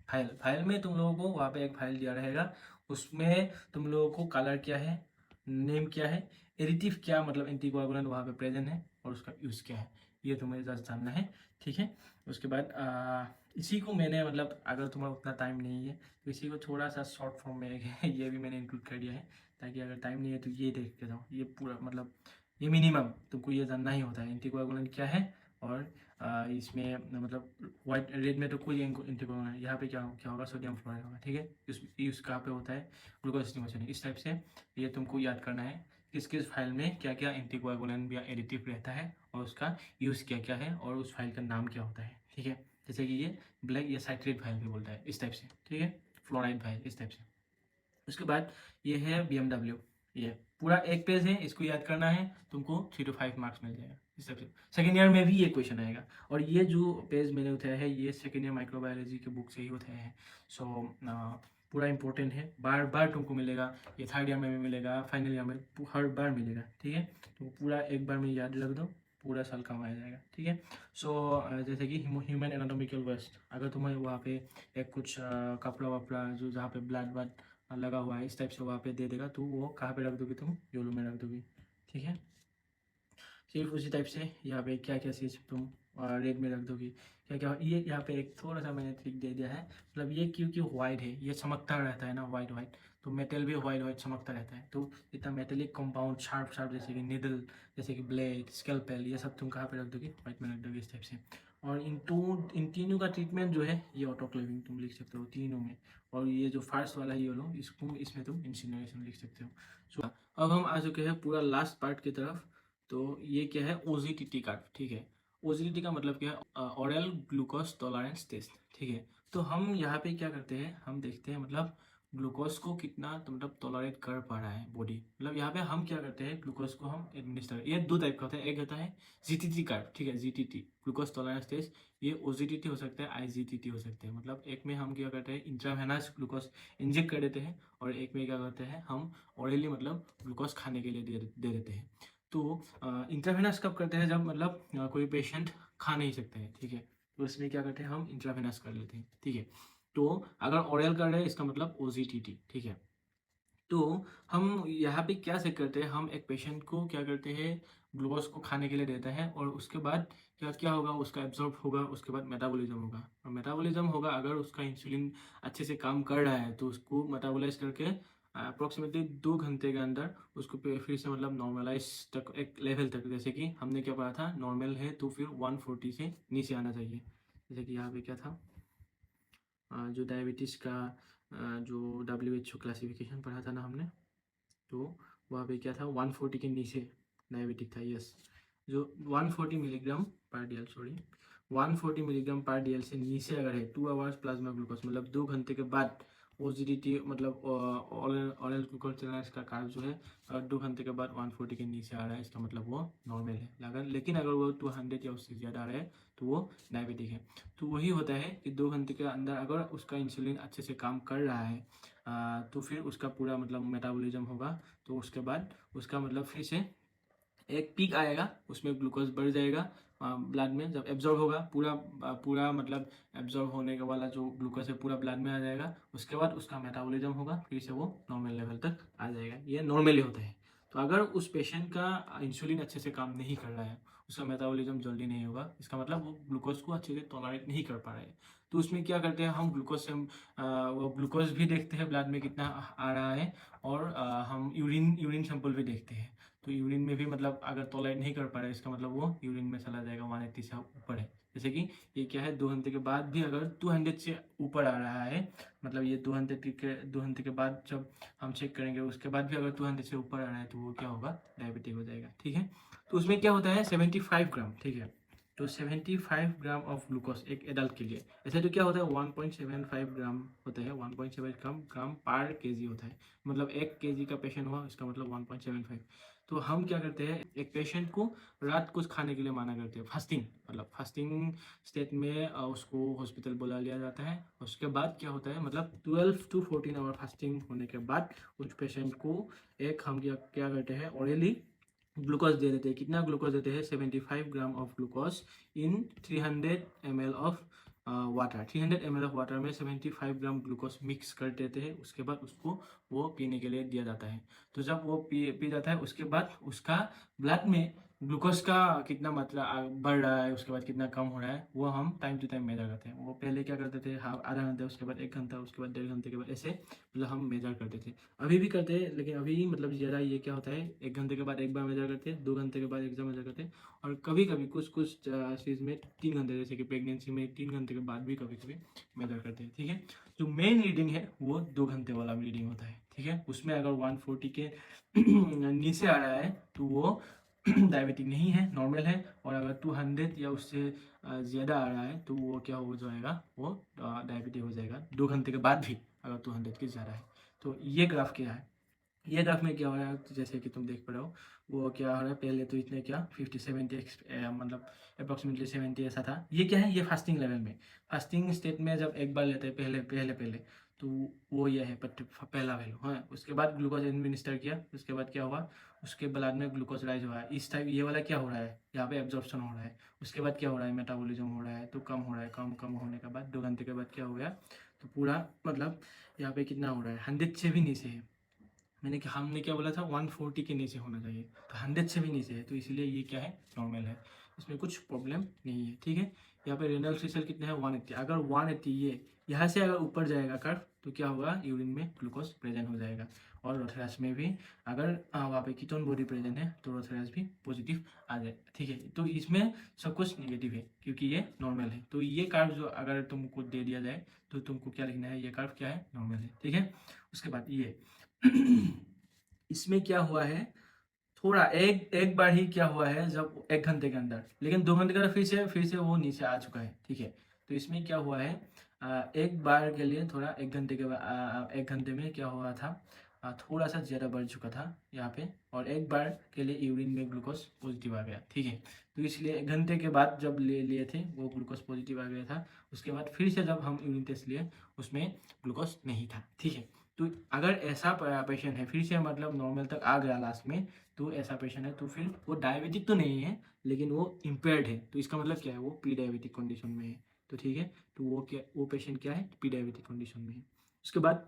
A: file में तुम लोगों को वहाँ पे एक फाइल दिया रहेगा। उसमें तुम लोगों को कलर क्या है, नेम क्या है, एडिटिव क्या मतलब एंटीकोआगुलेंट वहाँ पे प्रेजेंट है, और उसका यूज़ क्या है, ये तुम्हें जस्ट जानना है, ठीक है। उसके बाद इसी को मैंने मतलब अगर तुम्हारा उतना टाइम नहीं है तो इसी को थोड़ा सा शॉर्ट फॉर्म में ये भी मैंने इंक्लूड कर दिया है, ताकि अगर टाइम नहीं है तो ये देख के जाओ। ये पूरा मतलब ये मिनिमम तुमको ये जानना ही होता है, एंटीकोआगुलेंट क्या है। और इसमें मतलब वाइट रेड में तो कोई एंटीकोआगुलेंट है, यहाँ पे क्या क्या होगा, सोडियम फ्लोराइड होगा, ठीक है। यूज़ कहाँ पे होता है, ग्लूकोज एस्टिमेशन। इस टाइप से ये तुमको याद करना है, किस किस फाइल में क्या क्या एंटीकोआगुलेंट या एडिटिव रहता है, और उसका यूज़ क्या क्या है, और उस फाइल का नाम क्या होता है, ठीक है। जैसे कि ये ब्लैक या साइट्रेट फाइल भी बोलता है, इस टाइप से, ठीक है, फ्लोराइड फाइल, इस टाइप से। उसके बाद ये है BMW, ये पूरा एक पेज है, इसको याद करना है तुमको, 3 to 5 मार्क्स मिल जाएगा इस टाइप से। सेकेंड ईयर में भी ये क्वेश्चन आएगा। और ये जो पेज मैंने उठाया है, ये सेकेंड ईयर माइक्रोबायोलॉजी के बुक से ही उठाया है। सो पूरा इंपॉर्टेंट है, बार बार तुमको मिलेगा, ये थर्ड ईयर में भी मिलेगा, फाइनल ईयर में हर बार मिलेगा, ठीक है। तो पूरा एक बार में याद रख दो, पूरा साल काम आ जाएगा, ठीक है। सो जैसे कि ह्यूमन एनाटॉमिकल वेस्ट, अगर तुम्हें वहाँ पे एक कुछ कपड़ा वपड़ा जो जहाँ पे ब्लड ब्लड लगा हुआ है, इस टाइप से वहाँ पे दे देगा, तो वो कहाँ पे रख दोगे तुम, योलो में रख दोगे, ठीक है। सिर्फ उसी टाइप से यहाँ पे क्या क्या चीज़ तुम रेड में रख दोगे, क्या क्या। ये यहाँ पे एक थोड़ा सा मैंने ट्रिक दे दिया है, मतलब ये क्योंकि वाइट है, ये चमकता रहता है ना, वाइट वाइट, तो मेटल भी वाइट वाइट चमकता रहता है। तो इतना मेटेलिक कंपाउंड शार्प शार्प जैसे कि निडल, जैसे कि ब्लेड, स्केलपेल, ये सब तुम कहाँ पे रख दोगे, वाइट में रख दोगे, इस टाइप से। और इन तीनों का ट्रीटमेंट जो है, ये ऑटोक्लेविंग तुम लिख सकते हो तीनों में। और ये जो फर्स्ट वाला ये लो, इसको इसमें तुम इंसिनरेशन लिख सकते हो। सो अब हम आ चुके हैं पूरा लास्ट पार्ट की तरफ। तो ये क्या है, OGTT का, ठीक है। OGTT का मतलब क्या है, ऑरल ग्लूकोज टॉलरेंस टेस्ट, ठीक है। तो हम यहाँ पे क्या करते हैं, हम देखते हैं मतलब ग्लूकोज को कितना तो मतलब टॉलरेट कर पा रहा है बॉडी। मतलब यहाँ पे हम क्या करते हैं, ग्लूकोज को हम एडमिनिस्टर, ये दो टाइप का होता है, एक होता है GTT कार्ड, ठीक है, GTT ग्लूकोज टॉलरेंस टेस्ट। ये OGTT हो सकता है, IGTT हो सकते हैं। मतलब एक में हम क्या करते हैं, इंट्रावेनस ग्लूकोज इंजेक्ट कर देते हैं, और एक में क्या करते हैं, हम ऑरली मतलब ग्लूकोज खाने के लिए दे देते हैं। तो इंट्रावेनस कब करते हैं, जब मतलब कोई पेशेंट खा नहीं सकते हैं, ठीक है। तो इसमें क्या करते हैं, हम इंट्रावेनस कर लेते हैं, ठीक है। तो अगर ओरल कर रहे हैं, इसका मतलब OGTT, ठीक है। तो हम यहाँ पे क्या चेक करते हैं, हम एक पेशेंट को क्या करते हैं, ग्लूकोज को खाने के लिए देते हैं और उसके बाद क्या क्या होगा, उसका एब्जॉर्ब होगा, उसके बाद मेटाबॉलिज्म होगा। और मेटाबॉलिज्म होगा, अगर उसका इंसुलिन अच्छे से काम कर रहा है तो उसको मेटाबोलाइज करके अप्रोक्सीमेटली 2 घंटे के अंदर उसको फिर से मतलब नॉर्मलाइज तक, एक लेवल तक, जैसे कि हमने क्या पढ़ा था, नॉर्मल है तो फिर 140 से नीचे आना चाहिए। जैसे कि यहाँ पे क्या था, जो डायबिटीज़ का जो WHO क्लासिफिकेशन पढ़ा था ना हमने, तो वहाँ पे क्या था, 140 के नीचे डायबिटिक था, यस। जो 140 मिलीग्राम पर डी एल, सॉरी 140 मिलीग्राम पर डी एल से नीचे अगर है, 2 आवर्स प्लाज्मा ग्लूकोज, मतलब 2 घंटे के बाद OGDT मतलब ऑरेंज ग्लूकोज टॉलरेंस का कार्ब जो है, अगर 2 घंटे के बाद 140 के नीचे आ रहा है, इसका मतलब वो नॉर्मल है। अगर लेकिन अगर वो 200 या उससे ज़्यादा आ रहा है तो वो डायबिटिक है। तो वही होता है कि 2 घंटे के अंदर अगर उसका इंसुलिन अच्छे से काम कर रहा है तो फिर उसका पूरा मतलब मेटाबॉलिज्म होगा। तो उसके बाद उसका मतलब फिर से एक पीक आएगा, उसमें ग्लूकोज बढ़ जाएगा ब्लड में, जब एब्जॉर्ब होगा पूरा पूरा मतलब एब्जॉर्ब होने के वाला जो ग्लूकोज है पूरा ब्लड में आ जाएगा। उसके बाद उसका मेटाबॉलिज्म होगा, फिर से वो नॉर्मल लेवल तक आ जाएगा। ये नॉर्मली होता है। तो अगर उस पेशेंट का इंसुलिन अच्छे से काम नहीं कर रहा है, उसका मेटाबॉलिज्म जल्दी नहीं होगा, इसका मतलब वो ग्लूकोज को अच्छे से टॉलरेट नहीं कर पा रहे हैं। तो उसमें क्या करते हैं, हम ग्लूकोज से वो ग्लूकोज भी देखते हैं ब्लड में कितना आ रहा है, और हम यूरिन सैंपल भी देखते हैं। तो यूरिन में भी मतलब अगर टॉलरेट नहीं कर पा रहा है, इसका मतलब वो यूरिन में चला जाएगा 180 से ऊपर है। जैसे कि ये क्या है, 2 घंटे के बाद भी अगर 200 से ऊपर आ रहा है, मतलब ये 2 घंटे के बाद जब हम चेक करेंगे उसके बाद भी अगर 200 से ऊपर आ रहा है तो वो क्या होगा, डायबिटिक हो जाएगा। ठीक है, तो उसमें क्या होता है 75 ग्राम, ठीक है। तो 75 ग्राम ऑफ ग्लूकोज एक एडल्ट के लिए, ऐसे तो क्या होता है 1.75 ग्राम होता है, 1.7 ग्राम पर केजी होता है। मतलब 1 केजी का पेशेंट हुआ, इसका मतलब 1.75। तो हम क्या करते हैं, एक पेशेंट को रात कुछ खाने के लिए माना करते हैं, फास्टिंग, मतलब फास्टिंग स्टेट में उसको हॉस्पिटल बुला लिया जाता है। उसके बाद क्या होता है, मतलब 12 to 14 आवर फास्टिंग होने के बाद उस पेशेंट को एक हम क्या क्या करते हैं, ऑरेली ग्लूकोज दे देते हैं। कितना ग्लूकोज देते हैं, 75 gram of glucose in 300 ml of water. 300 ml of water में 75 ग्राम ग्लूकोज मिक्स कर देते हैं। उसके बाद उसको वो पीने के लिए दिया जाता है। तो जब वो पी जाता है, उसके बाद उसका ब्लड में ग्लूकोज का कितना मात्रा बढ़ रहा है, उसके बाद कितना कम हो रहा है, वो हम टाइम टू टाइम मेजर करते हैं। वो पहले क्या करते थे, हाँ आधा घंटा, उसके बाद 1 घंटा, उसके बाद 1.5 घंटे के बाद, ऐसे मतलब हम मेजर करते थे। अभी भी करते हैं, लेकिन अभी मतलब ज़्यादा ये क्या होता है, 1 घंटे के बाद एक बार मेजर करते हैं, 2 घंटे के बाद एक बार मेजर करते हैं, और कभी कभी कुछ कुछ चीज़ में 3 घंटे, जैसे कि प्रेगनेंसी में 3 घंटे के बाद भी कभी कभी मेजर करते हैं। ठीक है, जो मेन रीडिंग है वो 2 घंटे वाला रीडिंग होता है। ठीक है, उसमें अगर 140 के नीचे आ रहा है तो वो डायबिटिक नहीं है, नॉर्मल है। और अगर 200 या उससे ज़्यादा आ रहा है तो वो क्या हो जाएगा, वो डायबिटिक हो जाएगा 2 घंटे के बाद भी, अगर 200 के ज़्यादा है। तो ये ग्राफ क्या है, ये ग्राफ में क्या हो रहा है, जैसे कि तुम देख पा रहे हो, वो क्या हो रहा है, पहले तो इतने क्या 50-70 मतलब अप्रॉक्सीमेटली 70 ऐसा था। ये क्या है, ये फास्टिंग लेवल में, फास्टिंग स्टेट में जब एक बार लेते हैं पहले पहले पहले, तो वो ये है पहला वैल्यू। हाँ, उसके बाद ग्लूकोज एडमिनिस्टर किया, उसके बाद क्या हुआ, उसके ब्लड में ग्लूकोज राइज हुआ है। इस टाइप ये वाला क्या हो रहा है, यहाँ पे एब्जॉर्प्शन हो रहा है। उसके बाद क्या हो रहा है, मेटाबॉलिज्म हो रहा है, तो कम हो रहा है, कम कम होने के बाद 2 घंटे के बाद क्या हो गया, तो पूरा मतलब यहाँ पे कितना हो रहा है, 100 से भी नीचे है। हमने क्या बोला था, 140 के नीचे होना चाहिए, तो 100 से भी नीचे है, तो इसलिए ये क्या है, नॉर्मल है, इसमें कुछ प्रॉब्लम नहीं है। ठीक है, यहाँ पे रेनल थ्रेशोल्ड कितना है, 180। अगर 180 ये यहाँ से अगर ऊपर जाएगा कर्व, तो क्या होगा, यूरिन में ग्लूकोज प्रेजेंट हो जाएगा। और रोथेरास में भी अगर वहाँ पे कीटोन बॉडी प्रेजेंट है तो रोथेरास भी पॉजिटिव आ जाए। ठीक है, तो इसमें सब कुछ नेगेटिव है क्योंकि ये नॉर्मल है। तो ये कर्व जो अगर तुमको दे दिया जाए तो तुमको क्या लिखना है, ये कर्व क्या है, नॉर्मल है। ठीक है, उसके बाद ये इसमें क्या हुआ है, थोड़ा एक एक बार ही क्या हुआ है, जब 1 घंटे के अंदर, लेकिन 2 घंटे के अंदर फिर से वो नीचे आ चुका है। ठीक है, तो इसमें क्या हुआ है, एक बार के लिए थोड़ा 1 घंटे के बाद 1 घंटे में क्या हुआ था, थोड़ा सा ज़्यादा बढ़ चुका था यहाँ पे, और एक बार के लिए यूरिन में ग्लूकोज पॉजिटिव आ गया। ठीक है, तो इसलिए 1 घंटे के बाद जब ले लिए थे वो ग्लूकोज पॉजिटिव आ गया था। उसके बाद फिर से जब हम यूरिन टेस्ट लिए उसमें ग्लूकोज नहीं था। ठीक है, तो अगर ऐसा पेशेंट है, फिर से मतलब नॉर्मल तक आ गया लास्ट में, तो ऐसा पेशेंट है तो फिर वो डायबिटिक तो नहीं है, लेकिन वो इम्पेयर्ड है। तो इसका मतलब क्या है, वो प्री डायबिटिक कंडीशन में है। तो ठीक है, तो वो पेशेंट क्या है, प्री डायबिटिक कंडीशन में है। उसके बाद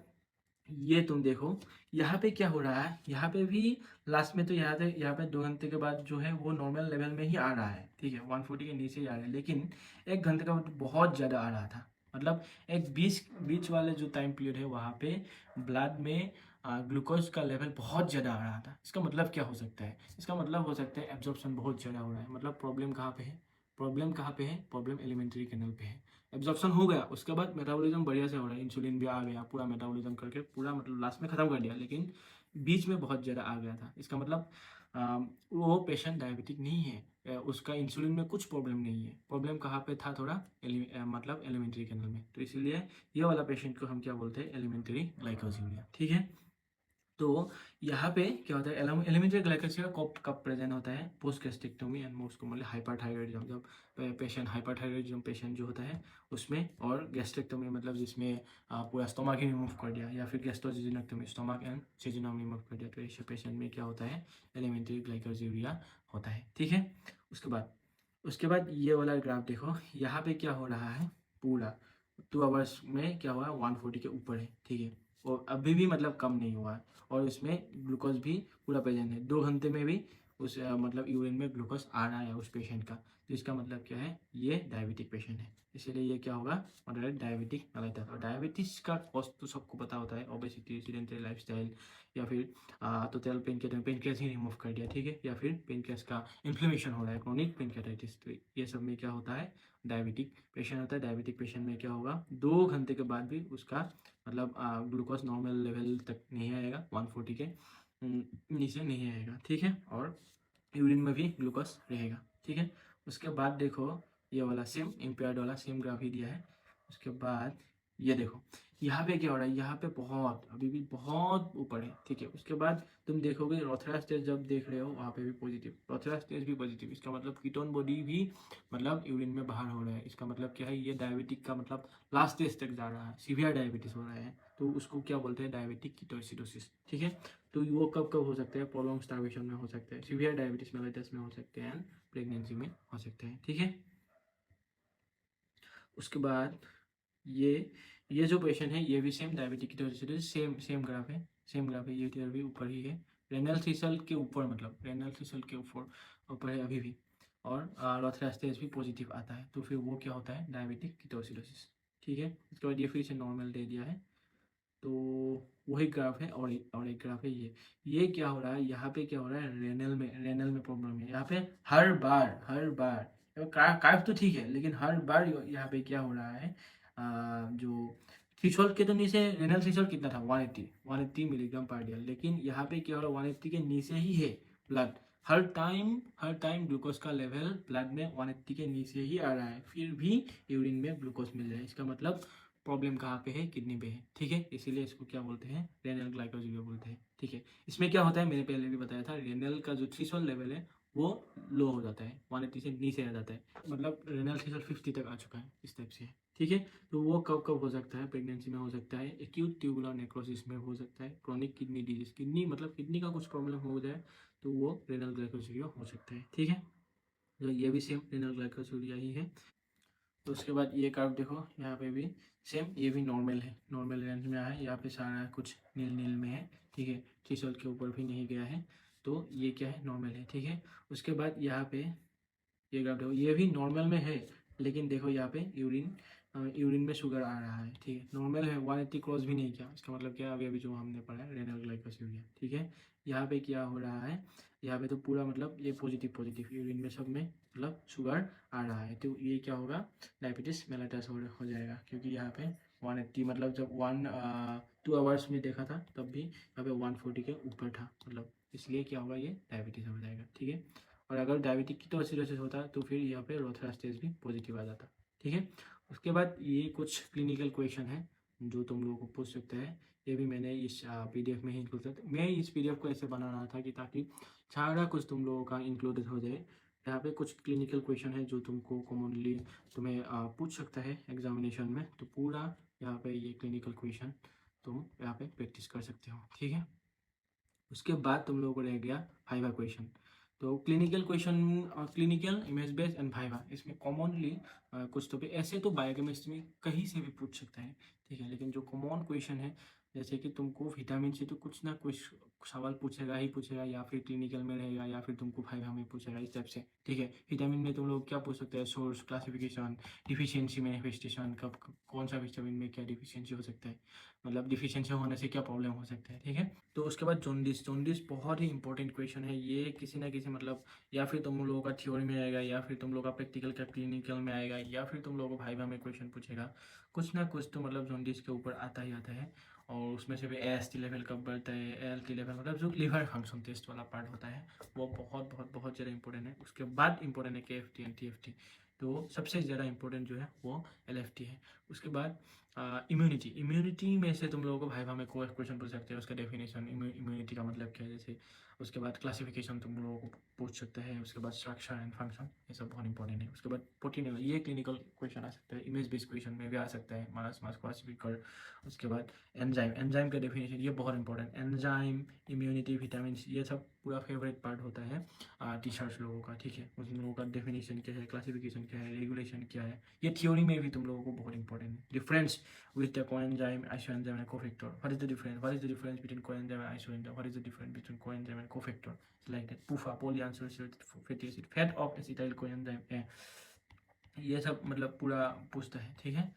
A: ये तुम देखो यहाँ पे क्या हो रहा है, यहाँ पे भी लास्ट में तो यहाँ पे 2 घंटे के बाद जो है वो नॉर्मल लेवल में ही आ रहा है, ठीक है, 140 के नीचे ही आ रहा है, लेकिन 1 घंटे का बाद बहुत ज़्यादा आ रहा था। मतलब एक बीच बीच वाले जो टाइम पीरियड है वहाँ पे ब्लड में ग्लूकोज का लेवल बहुत ज़्यादा आ रहा था। इसका मतलब क्या हो सकता है, इसका मतलब हो सकता है एब्जॉर्प्शन बहुत ज़्यादा हो रहा है। मतलब प्रॉब्लम कहाँ पे है, प्रॉब्लम कहाँ पे है, प्रॉब्लम एलिमेंट्री कैनल पे है। एब्जॉर्प्शन हो गया, उसके बाद मेटाबॉलिज्म बढ़िया से हो रहा है, इंसुलिन भी आ गया, पूरा मेटाबॉलिज्म करके पूरा मतलब लास्ट में ख़त्म कर दिया, लेकिन बीच में बहुत ज़्यादा आ गया था। इसका मतलब वो पेशेंट डायबिटिक नहीं है, उसका इंसुलिन में कुछ प्रॉब्लम नहीं है। प्रॉब्लम कहाँ पे था, थोड़ा मतलब एलिमेंट्री कैनल में। तो इसीलिए ये वाला पेशेंट को हम क्या बोलते हैं, एलिमेंट्री ग्लाइकोजीमिया, ठीक है। तो यहाँ पे क्या होता है, एलिमेंट्री ग्लाइकोसिमिया कब कब प्रेजेंट होता है, post gastrectomy and most commonly hyperthyroidism, जब पेशेंट हाइपरथायरॉइडिज्म पेशेंट जो होता है उसमें, और गैस्ट्रेक्टोमी मतलब जिसमें पूरा स्टोमक ही रिमूव कर दिया, या फिर गैस्ट्रोजेजिनेक्टोमी स्टोमक एंड जेजुनम रिमूव कर दिया, तो ऐसे पेशेंट में क्या होता है, एलिमेंट्री ग्लाइकोजिमिया होता है, ठीक है। उसके बाद ये वाला ग्राफ देखो, यहाँ पे क्या हो रहा है, पूरा 2 आवर्स में क्या हुआ, 140 के ऊपर है, ठीक है, और अभी भी मतलब कम नहीं हुआ है, और इसमें ग्लूकोज भी पूरा प्रेजेंट है। 2 घंटे में भी उस मतलब यूरिन में ग्लूकोज आ रहा है उस पेशेंट का, तो इसका मतलब क्या है, ये डायबिटिक पेशेंट है। इसीलिए ये क्या होगा, मॉडरेट डायबिटिक मेलाइटस। और डायबिटीज का कॉज तो सबको पता होता है, ओबेसिटी, सीडेंटरी लाइफस्टाइल, या फिर टोटल पेनक्रियास ही रिमूव कर दिया, ठीक है, या फिर पेनक्रियास का इन्फ्लेमेशन हो रहा है, क्रोनिक पेनक्रियाटाइटिस, तो ये सब में क्या होता है, डायबिटिक पेशेंट होता है। डायबिटिक पेशेंट में क्या होगा, 2 घंटे के बाद भी उसका मतलब ग्लूकोज नॉर्मल लेवल तक नहीं आएगा, 140 के नीचे नहीं आएगा, ठीक है, और यूरिन में भी ग्लूकोज रहेगा, ठीक है। उसके बाद देखो ये वाला सेम इम्पेयर्ड वाला सेम ग्राफ ही दिया है। उसके बाद ये देखो यहाँ पे क्या हो रहा है, यहाँ पे बहुत अभी भी बहुत ऊपर है, ठीक है। उसके बाद तुम देखोगे रोथेरास टेस्ट जब देख रहे हो वहाँ पे भी पॉजिटिव, रोथेरास टेस्ट भी पॉजिटिव, इसका मतलब कीटोन बॉडी भी मतलब यूरिन में बाहर हो रहा है। इसका मतलब क्या है, ये डायबिटिक का मतलब लास्ट स्टेज तक जा रहा है, सीवियर डायबिटीज हो रहा है, तो उसको क्या बोलते हैं, डायबिटिक कीटोसिडोसिस, ठीक है। तो वो कब कब हो सकता है, प्रोलॉन्ग स्टार्वेशन में हो सकता है, सीवियर डायबिटीज मेलाइटस में हो सकते हैं, एंड प्रेगनेंसी में हो सकते हैं, ठीक है। उसके बाद ये जो पेशेंट है ये भी same diabetic ketoacidosis, same same graph है, सेम ग्राफ है, ये टीयर भी ऊपर ही है, रेनल थ्रेशोल्ड के ऊपर, मतलब रेनल थ्रेशोल्ड के ऊपर है अभी भी, और रोथेरास टेस्ट भी पॉजिटिव आता है, तो फिर वो क्या होता है, डायबिटिक कीटोसिडोसिस, ठीक है। इसके बाद ये फिर से नॉर्मल दे दिया है, तो वही ग्राफ है, और एक ग्राफ है ये क्या हो रहा है, यहाँ पे क्या हो रहा है, रेनल में प्रॉब्लम है यहाँ पे, हर बार कार्ब तो ठीक है, लेकिन हर बार यहाँ पे क्या हो रहा है, जो थ्रेशोल्ड के तो नीचे, रेनल थ्रेशोल्ड कितना था, 180 मिलीग्राम पर डेल, लेकिन यहाँ पे क्या हो रहा है, 180 के नीचे ही है ब्लड, हर टाइम ग्लूकोज का लेवल ब्लड में 180 के नीचे ही आ रहा है, फिर भी यूरिन में ग्लूकोज मिल रहा है। इसका मतलब प्रॉब्लम कहाँ पे है, किडनी पे है, ठीक है। इसीलिए इसको क्या बोलते हैं, रेनल ग्लाइकोजीमिया बोलते हैं, ठीक है। इसमें क्या होता है, मैंने पहले भी बताया था, रेनल का जो थ्रेशोल्ड लेवल है वो लो हो जाता है, 180 से नीचे आ जाता है, मतलब रेनल थ्रेशोल्ड 50 तक आ चुका है, इस टाइप से है, ठीक है। तो वो कब कब हो सकता है, प्रेगनेंसी में हो सकता है, एक्यूट ट्यूबुलर नेक्रोसिस में हो सकता है, क्रोनिक किडनी डिजीज, किडनी मतलब किडनी का कुछ प्रॉब्लम हो जाए तो वो रेनल ग्लाइकोजीमिया हो सकता है, ठीक है। तो ये भी सेम रेनल ग्लाइकोजीमिया ही है। तो उसके बाद ये कर्व देखो, यहाँ पे भी सेम, ये भी नॉर्मल है, नॉर्मल रेंज में आया है, यहाँ पे सारा कुछ नील नील में है, ठीक है, थ्रेशोल्ड के ऊपर भी नहीं गया है, तो ये क्या है, नॉर्मल है, ठीक है। उसके बाद यहाँ पे ये ग्राफ देखो, ये भी नॉर्मल में है, लेकिन देखो यहाँ पे यूरिन में शुगर आ रहा है, ठीक है, नॉर्मल है, 180 क्रॉस भी नहीं किया, इसका मतलब क्या, अभी अभी जो हमने पढ़ा है रेनल ग्लाइकोसीमिया, ठीक है। यहाँ पे क्या हो रहा है, यहाँ पे तो पूरा मतलब ये पॉजिटिव पॉजिटिव यूरिन में सब में मतलब शुगर आ रहा है, तो ये क्या होगा, डायबिटीज मेलाइटस हो जाएगा, क्योंकि यहाँ पे 180 मतलब जब 2 आवर्स में देखा था तब भी यहाँ पे 140 के ऊपर था, मतलब इसलिए क्या होगा, ये डायबिटीज हो जाएगा, ठीक है। और अगर डायबिटिक कीटोसिडोसिस होता तो फिर यहाँ पे रोथेरास टेस्ट भी पॉजिटिव आ जाता, ठीक है। उसके बाद ये कुछ क्लिनिकल क्वेश्चन है जो तुम लोगों को पूछ सकते हैं, ये भी मैंने इस पीडीएफ में ही इंक्लूड कर, मैं इस पीडीएफ को ऐसे बना रहा था कि ताकि सारा कुछ तुम लोगों का इंक्लूडेड हो जाए। यहाँ पे कुछ क्लिनिकल क्वेश्चन है जो तुमको कॉमनली तुम्हें पूछ सकता है एग्जामिनेशन में, तो पूरा यहाँ पे ये क्लिनिकल क्वेश्चन तुम यहाँ पे प्रैक्टिस कर सकते हो, ठीक है। उसके बाद तुम लोगों को रह गया फाइवा क्वेश्चन। तो clinical question, clinical image based and फाइवा, इसमें कॉमनली कुछ टॉपिक ऐसे तो बायोकेमिस्ट्री में कहीं से भी पूछ सकता है, ठीक है, लेकिन जो कॉमन क्वेश्चन है जैसे कि तुमको विटामिन से तो कुछ ना कुछ सवाल पूछेगा ही पूछेगा, या फिर क्लिनिकल में रहेगा, या फिर तुमको फाइव हमें पूछेगा इस टाइप से, ठीक है। विटामिन में तुम लोग क्या पूछ सकते हैं, सोर्स, क्लासिफिकेशन, डिफिशियंसी मैनिफेस्टेशन, कब कौन सा विटामिन में क्या डिफिशियंसी हो सकता है, मतलब डिफिशियंसी होने से क्या प्रॉब्लम हो सकता है, ठीक है। तो उसके बाद जॉन्डिस, जॉन्डिस बहुत ही इंपॉर्टेंट क्वेश्चन है ये, किसी ना किसी मतलब या फिर तुम लोगों का थ्योरी में आएगा, या फिर तुम लोग का प्रैक्टिकल का क्लिनिकल में आएगा, या फिर तुम लोगों को भाई में क्वेश्चन पूछेगा, कुछ ना कुछ तो मतलब जॉन्डिस के ऊपर आता ही आता है। और उसमें से भी AST लेवल कब बढ़ता है, ALT लेवल, मतलब जो लिवर फंक्शन टेस्ट वाला पार्ट होता है वो बहुत बहुत बहुत ज़्यादा इंपॉर्टेंट है। उसके बाद इंपॉर्टेंट है KFT एंड TFT, तो सबसे ज़्यादा इंपॉर्टेंट जो है वो LFT है। उसके बाद इम्यूनिटी, इम्यूनिटी में से तुम लोगों को भाई में कोई क्वेश्चन पूछ सकते हैं, उसका डेफिनेशन, इम्यूनिटी का मतलब क्या है, जैसे उसके बाद क्लासिफिकेशन तुम लोगों को पूछ सकते हैं, उसके बाद स्ट्रक्चर एंड फंक्शन, ये सब बहुत इंपॉर्टेंट है। उसके बाद प्रोटीन, ये क्लिनिकल क्वेश्चन आ सकता है, इमेज बेस्ड क्वेश्चन में भी आ सकता है, मानस मास क्लासिफिकर। उसके बाद एंजाइम, एंजाइम का डेफिनेशन, ये बहुत इंपॉर्टेंट, एंजाइम, इम्यूनिटी, विटामिन, ये सब पूरा फेवरेट पार्ट होता है टीचर्स लोगों का, ठीक है। उन लोगों का डेफिनेशन क्या है, क्लासिफिकेशन क्या है, रेगुलेशन क्या है, ये थ्योरी में भी तुम लोगों को बहुत इंपॉर्टेंट है। Difference with the coenzyme, isoenzyme and cofactor. What is the difference? What is the difference between coenzyme and isoenzyme? What is the difference between coenzyme and cofactor? It's like that. PUFA, polyunsaturated fatty acid, fat of acetyl coenzyme है, ये सब मतलब पूरा पूछता है, ठीक है।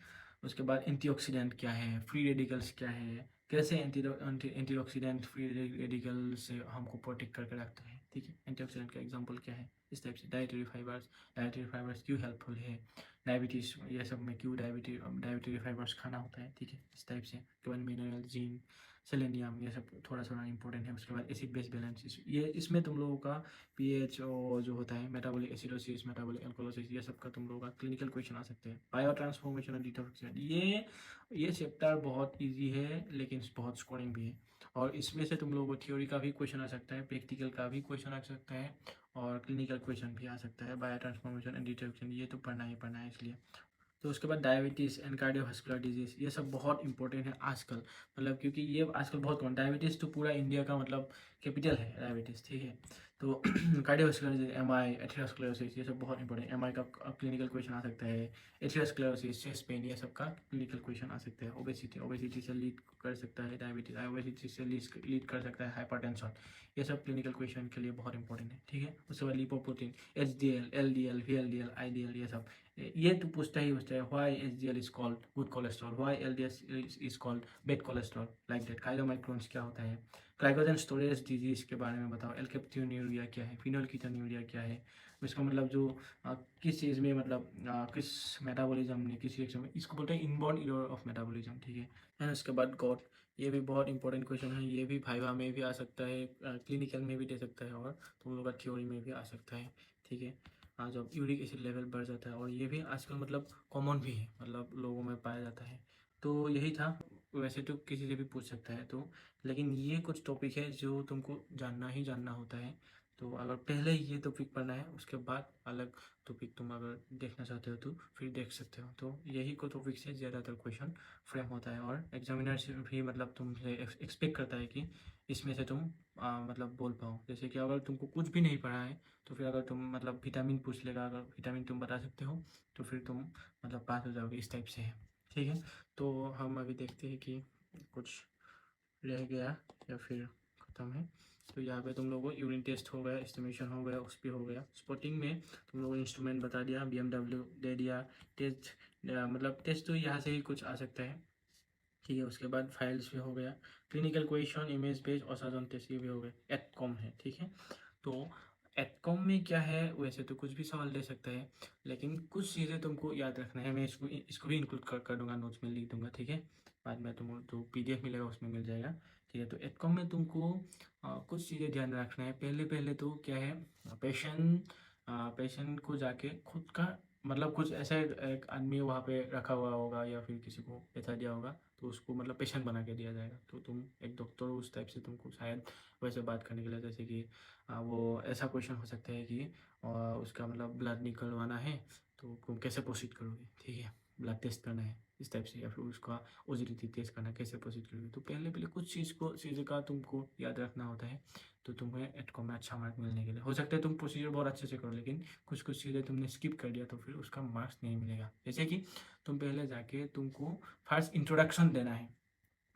A: उसके बाद एंटीऑक्सीडेंट क्या है, फ्री रेडिकल्स क्या है, कैसे एंटीऑक्सीडेंट फ्री रेडिकल से हमको प्रोटेक्ट करके रखता है, ठीक है। एंटीऑक्सीडेंट का एग्जांपल क्या है, इस टाइप से। डाइटरी फाइबर्स, डाइटरी फाइबर्स क्यों हेल्पफुल है, डायबिटीज़, ये सब में क्यों डायबिटरी फाइबर्स खाना होता है, ठीक है, इस टाइप से। उसके बाद मिनरल, जिंक, सेलेनियम, ये सब थोड़ा थोड़ा इंपॉर्टेंट है। उसके बाद एसिड बेस बैलेंस, ये इसमें तुम लोगों का पीएच और जो होता है मेटाबॉलिक एसिडोसिस, मेटाबॉलिक अल्कोलोसिस, ये सब का तुम लोगों का क्लिनिकल क्वेश्चन आ सकते हैं। बायो ट्रांसफॉर्मेशन और डिटॉक्सिफिकेशन, ये चैप्टर बहुत इजी है लेकिन बहुत स्कोरिंग भी है, और इसमें से तुम लोगों को थ्योरी का भी क्वेश्चन आ सकता है, प्रैक्टिकल का भी क्वेश्चन आ सकता है, और क्लिनिकल क्वेश्चन भी आ सकता है। बायो ट्रांसफॉर्मेशन एंड डिटॉक्सिफिकेशन ये तो पढ़ना ही पढ़ना है इसलिए। तो उसके बाद डायबिटीज़ एंड कार्डियोवास्कुलर डिजीज़, ये सब बहुत इंपॉर्टेंट है आजकल, मतलब क्योंकि ये आजकल बहुत कौन, डायबिटीज़ तो पूरा इंडिया का मतलब कैपिटल है डायबिटीज़, ठीक है। तो कार्डियोवास्कुलर डिजीज, MI, एथेरोस्क्लेरोसिस, ये सब बहुत इंपॉर्टेंट है। MI का क्लिनिकल क्वेश्चन आ सकता है, एथेरोस्क्लेरोसिस, चेस्ट पेन, ये सब का क्लिनिकल क्वेश्चन आ सकता है। ओबेसिटी, ओबेसिटी से लीड कर सकता है डायबिटीज़, ओबेसिटी से लीड कर सकता है हाइपरटेंशन, ये सब क्लिनिकल क्वेश्चन के लिए बहुत इंपॉर्टेंट है, ठीक है। उसके बाद lipoprotein, HDL, LDL, VLDL, IDL, ये सब ये तो पूछता ही पूछता है। Why HDL is called good cholesterol, why LDL is called bad cholesterol, like that. Chylomicrons क्या होता है, ग्लाइकोजन स्टोरेज डिजीज के बारे में बताओ, एल्केप्टोन्यूरिया क्या है, फिनोल्कीटोन्यूरिया क्या है, इसका मतलब जो किस चीज़ में मतलब किस मेटाबॉलिज्म ने किस रिएक्शन में, इसको बोलते हैं इनबॉर्न एरर ऑफ मेटाबॉलिज्म, ठीक है। एंड उसके बाद गॉट, ये भी बहुत इंपॉर्टेंट क्वेश्चन है, ये भी भाइवा में भी आ सकता है, क्लिनिकल में भी दे सकता है, और तुम लोग का थ्योरी में भी आ सकता है, ठीक है। जब यूरिक एसिड लेवल बढ़ जाता है, और ये भी आजकल मतलब कॉमन भी है, मतलब लोगों में पाया जाता है। तो यही था, वैसे तो किसी से भी पूछ सकता है, तो लेकिन ये कुछ टॉपिक है जो तुमको जानना ही जानना होता है। तो अगर पहले ये टॉपिक पढ़ना है, उसके बाद अलग टॉपिक तुम अगर देखना चाहते हो तो फिर देख सकते हो। तो यही को टॉपिक से ज़्यादातर क्वेश्चन फ्रेम होता है, और एग्जामिनर से भी मतलब तुमसे एक्सपेक्ट करता है कि इसमें से तुम मतलब बोल पाओ। जैसे कि अगर तुमको कुछ भी नहीं पढ़ा है, तो फिर अगर तुम मतलब विटामिन पूछ लेगा, अगर विटामिन तुम बता सकते हो तो फिर तुम मतलब पास हो जाओगे, इस टाइप से है, ठीक है। तो हम अभी देखते हैं कि कुछ रह गया या फिर ख़त्म है। तो यहाँ पे तुम लोगों को यूरिन टेस्ट हो गया, एस्टिमेशन हो गया, उस पर हो गया। स्पॉटिंग में तुम लोगों को इंस्ट्रूमेंट बता दिया, BMW दे दिया। टेस्ट मतलब टेस्ट तो यहाँ से ही कुछ आ सकता है, ठीक है। उसके बाद फाइल्स भी हो गया, क्लिनिकल क्वेश्चन, इमेज बेस्ड और साधन टेस्ट, ये भी हो गए। एटकॉम है, ठीक है। तो एटकॉम में क्या है, वैसे तो कुछ भी सवाल दे सकता है, लेकिन कुछ चीज़ें तुमको याद रखना है। मैं इसको भी इंक्लूड कर दूंगा, नोट्स में लिख दूंगा, ठीक है। बाद में तुम जो PDF मिलेगा उसमें मिल जाएगा, ठीक है। तो एटकॉम में तुमको कुछ चीज़ें ध्यान रखना है। पहले पहले तो क्या है, पेशेंट को जाके खुद का मतलब कुछ ऐसा एक आदमी वहाँ पे रखा हुआ होगा, या फिर किसी को बैठा दिया होगा, तो उसको मतलब पेशेंट बना के दिया जाएगा। तो तुम एक डॉक्टर उस टाइप से तुमको शायद वैसे बात करने के लिए, जैसे कि वो ऐसा क्वेश्चन हो सकता है कि उसका मतलब ब्लड निकलवाना है, तो तुम कैसे प्रोसीड करोगे, ठीक है। ब्लड टेस्ट करना है इस टाइप से, या फिर उसका ओजिडिटी टेस्ट करना है, कैसे प्रोसीड करोगे। तो पहले पहले कुछ चीज़ का तुमको याद रखना होता है, तो तुम्हें एटकॉम में अच्छा मार्क मिलने के लिए हो सकता है तुम प्रोसीजर बहुत अच्छे से करो, लेकिन कुछ कुछ चीज़ें तुमने स्किप कर दिया तो फिर उसका मार्क्स नहीं मिलेगा। जैसे कि तुम पहले जाके तुमको फर्स्ट इंट्रोडक्शन देना है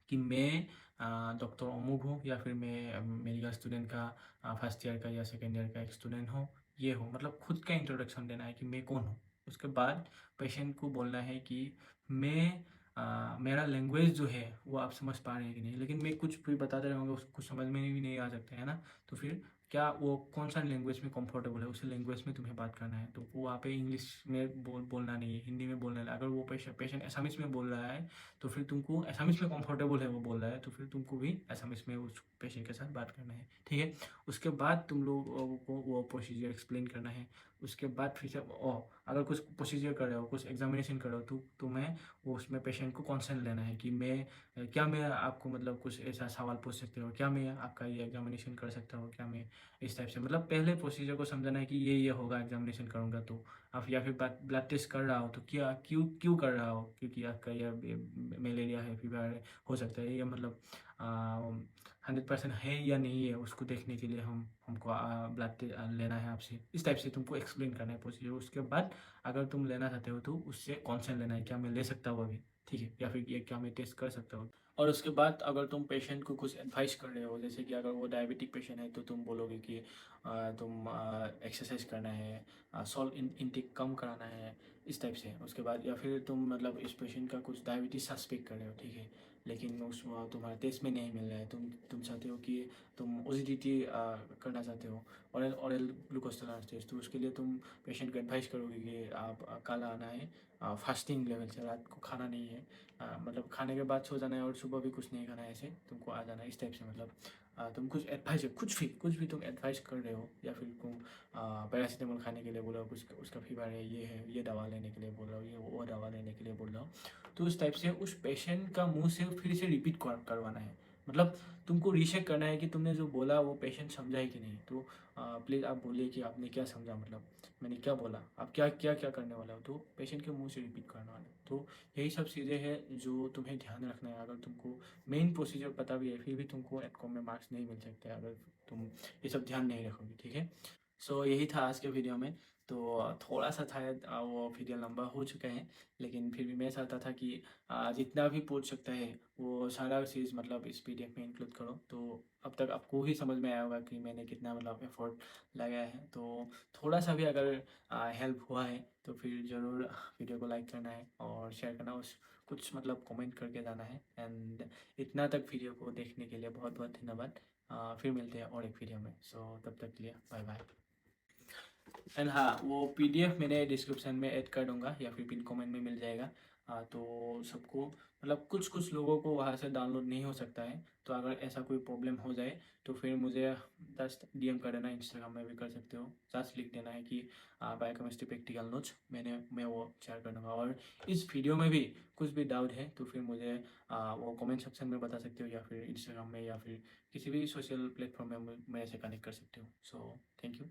A: कि मैं डॉक्टर अमुक हूँ, या फिर मैं मेडिकल स्टूडेंट का फर्स्ट ईयर का या सेकेंड ईयर का एक स्टूडेंट हूँ, ये हूँ, मतलब खुद का इंट्रोडक्शन देना है कि मैं कौन हूँ। उसके बाद पेशेंट को बोलना है कि मैं मेरा लैंग्वेज जो है वो आप समझ पा रहे हैं कि नहीं, लेकिन मैं कुछ भी बताते रहूँगा उसको कुछ समझ में भी नहीं आ सकता है ना। तो फिर क्या वो कौन सा लैंग्वेज में कंफर्टेबल है, उसी लैंग्वेज में तुम्हें बात करना है। तो वहाँ पे इंग्लिश में बोलना नहीं है, हिंदी में बोलना है। अगर वो पेशेंट एसामिस में बोल रहा है तो फिर तुमको एसामिस में कंफर्टेबल है वो बोल रहा है, तो फिर तुमको भी एसामिस में उस पेशेंट के साथ बात करना है, ठीक है। उसके बाद तुम लोगों को वो प्रोसीजर एक्सप्लेन करना है। उसके बाद फिर से अगर कुछ प्रोसीजर कर रहे हो, कुछ एग्जामिनेशन कर रहे हो, तो तुम्हें वो उसमें पेशेंट को कंसेंट लेना है कि मैं आपको मतलब कुछ ऐसा सवाल पूछ सकते हो क्या, मैं आपका ये एग्जामिनेशन कर सकता हूँ क्या, मैं इस टाइप से, मतलब पहले प्रोसीजर को समझाना है कि ये होगा एग्जामिनेशन करूँगा तो आप, या फिर ब्लड टेस्ट कर रहा हो तो क्या क्यों क्यों कर रहा हो, क्योंकि आपका यह मलेरिया है, फीवर हो सकता है, या मतलब 100% है या नहीं है, उसको देखने के लिए हमको ब्लड लेना है आपसे, इस टाइप से तुमको एक्सप्लेन करना है प्रोसीजर। उसके बाद अगर तुम लेना चाहते हो तो उससे कॉन्सेंट लेना है, क्या मैं ले सकता हूँ अभी, ठीक है, या फिर ये क्या मैं टेस्ट कर सकता हूँ। और उसके बाद अगर तुम पेशेंट को कुछ एडवाइस कर रहे हो, जैसे कि अगर वो डायबिटिक पेशेंट है तो तुम बोलोगे कि तुम एक्सरसाइज करना है, सॉल्ट इनटेक कम कराना है, इस टाइप से। उसके बाद या फिर तुम मतलब इस पेशेंट का कुछ डायबिटीज सस्पेक्ट कर रहे हो, ठीक है, लेकिन उस तुम्हारे टेस्ट में नहीं मिल रहा है, तुम चाहते हो कि तुम ओजीडीटी करना चाहते हो, ऑरल ग्लूकोज टॉलरेंस टेस्ट, तो उसके लिए तुम पेशेंट को एडवाइस करोगे कि आप कल आना है, फास्टिंग लेवल से, रात को खाना नहीं है, मतलब खाने के बाद सो जाना है और सुबह भी कुछ नहीं खाना है, ऐसे तुमको आ जाना है, इस टाइप से। मतलब तुम कुछ एडवाइस, कुछ भी तुम एडवाइस कर रहे हो, या फिर तुम पैरासीटामोल खाने के लिए बोल रहे हो, कुछ उसका फीवर है ये दवा लेने के लिए बोल रहा हो, ये वो दवा लेने के लिए बोल रहा हो, तो उस टाइप से उस पेशेंट का मुंह से फिर से रिपीट करवाना है। मतलब तुमको रीचेक करना है कि तुमने जो बोला वो पेशेंट समझा है कि नहीं। तो प्लीज़ आप बोलिए कि आपने क्या समझा, मतलब मैंने क्या बोला, आप क्या क्या क्या करने वाला हो, तो पेशेंट के मुंह से रिपीट करने वाला है। तो यही सब चीज़ें हैं जो तुम्हें ध्यान रखना है। अगर तुमको मेन प्रोसीजर पता भी है फिर भी तुमको एडकॉम में मार्क्स नहीं मिल सकते अगर तुम ये सब ध्यान नहीं रखोगे, ठीक है। सो यही था आज के वीडियो में। तो थोड़ा सा शायद वो वीडियो लंबा हो चुका है, लेकिन फिर भी मैं चाहता था कि जितना भी पूछ सकता है वो सारा चीज़ मतलब इस पीडीएफ में इंक्लूड करो। तो अब तक आपको ही समझ में आया होगा कि मैंने कितना मतलब एफर्ट लगाया है। तो थोड़ा सा भी अगर हेल्प हुआ है तो फिर ज़रूर वीडियो को लाइक करना है और शेयर करना, उस कुछ मतलब कमेंट करके जाना है। एंड इतना तक वीडियो को देखने के लिए बहुत बहुत धन्यवाद। फिर मिलते हैं और एक वीडियो में। सो तब तक के लिए बाय बाय। एंड हाँ, वो पीडीएफ मैंने डिस्क्रिप्शन में ऐड कर दूंगा या फिर पिन कमेंट में मिल जाएगा। तो सबको मतलब कुछ कुछ लोगों को वहाँ से डाउनलोड नहीं हो सकता है, तो अगर ऐसा कोई प्रॉब्लम हो जाए तो फिर मुझे जस्ट डीएम कर देना, इंस्टाग्राम में भी कर सकते हो। जस्ट लिख देना है कि बायोकेमिस्ट्री प्रैक्टिकल नोट्स, मैं वो शेयर कर दूँगा। और इस वीडियो में भी कुछ भी डाउट है तो फिर मुझे वो कमेंट सेक्शन में बता सकते हो, या फिर इंस्टाग्राम में, या फिर किसी भी सोशल प्लेटफॉर्म में मेरे से कनेक्ट कर सकते हो। So thank you.